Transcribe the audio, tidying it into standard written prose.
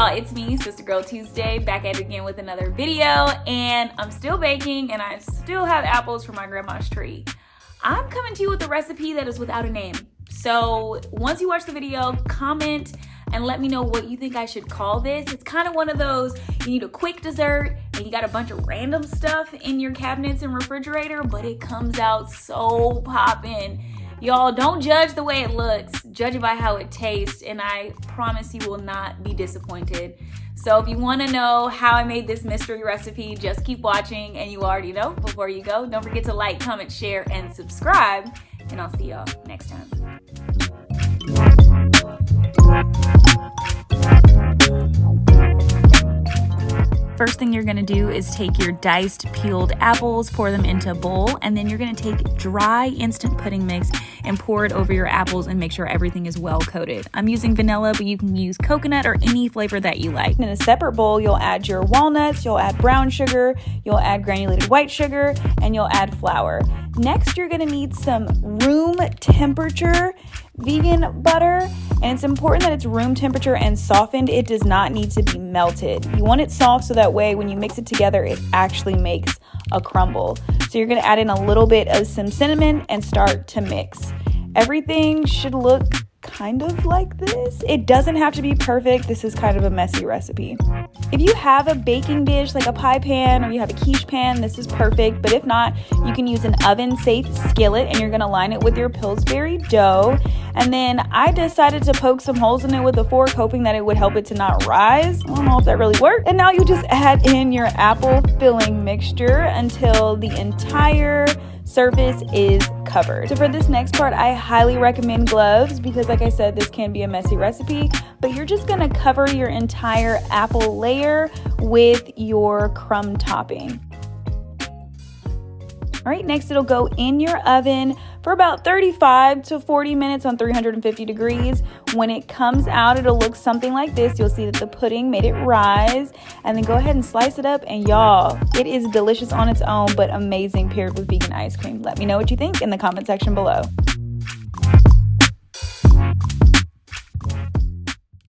y'all, it's me, Sister Girl Tuesday, back at it again with another video, and I'm still baking and I still have apples from my grandma's tree. I'm coming to you with a recipe that is without a name. So once you watch the video, comment and let me know what you think I should call this. It's kind of one of those, you need a quick dessert and you got a bunch of random stuff in your cabinets and refrigerator, but it comes out so poppin'. Y'all, don't judge the way it looks, judge it by how it tastes, and I promise you will not be disappointed. So if you want to know how I made this mystery recipe, just keep watching, and you already know. Before you go, don't forget to like, comment, share, and subscribe, and I'll see y'all next time. First thing you're gonna do is take your diced peeled apples, pour them into a bowl, and then you're gonna take dry instant pudding mix and pour it over your apples and make sure everything is well coated. I'm using vanilla, but you can use coconut or any flavor that you like. In a separate bowl, you'll add your walnuts, you'll add brown sugar, you'll add granulated white sugar, and you'll add flour. Next, you're gonna need some room temperature vegan butter, and it's important that it's room temperature and softened. It does not need to be melted. You want it soft so that way when you mix it together, it actually makes a crumble. So you're gonna add in a little bit of some cinnamon and start to mix. Everything should look kind of like this. It doesn't have to be perfect. This is kind of a messy recipe. If you have a baking dish like a pie pan or you have a quiche pan, this is perfect. But if not, you can use an oven safe skillet and you're gonna line it with your Pillsbury dough. And then I decided to poke some holes in it with a fork, hoping that it would help it to not rise. I don't know if that really worked. And now you just add in your apple filling mixture until the entire surface is covered. So for this next part, I highly recommend gloves because like I said, this can be a messy recipe, but you're just gonna cover your entire apple layer with your crumb topping. All right, next it'll go in your oven for about 35 to 40 minutes on 350 degrees. When it comes out, it'll look something like this. You'll see that the pudding made it rise, and then go ahead and slice it up, and y'all, it is delicious on its own, but amazing paired with vegan ice cream. Let me know what you think in the comment section below.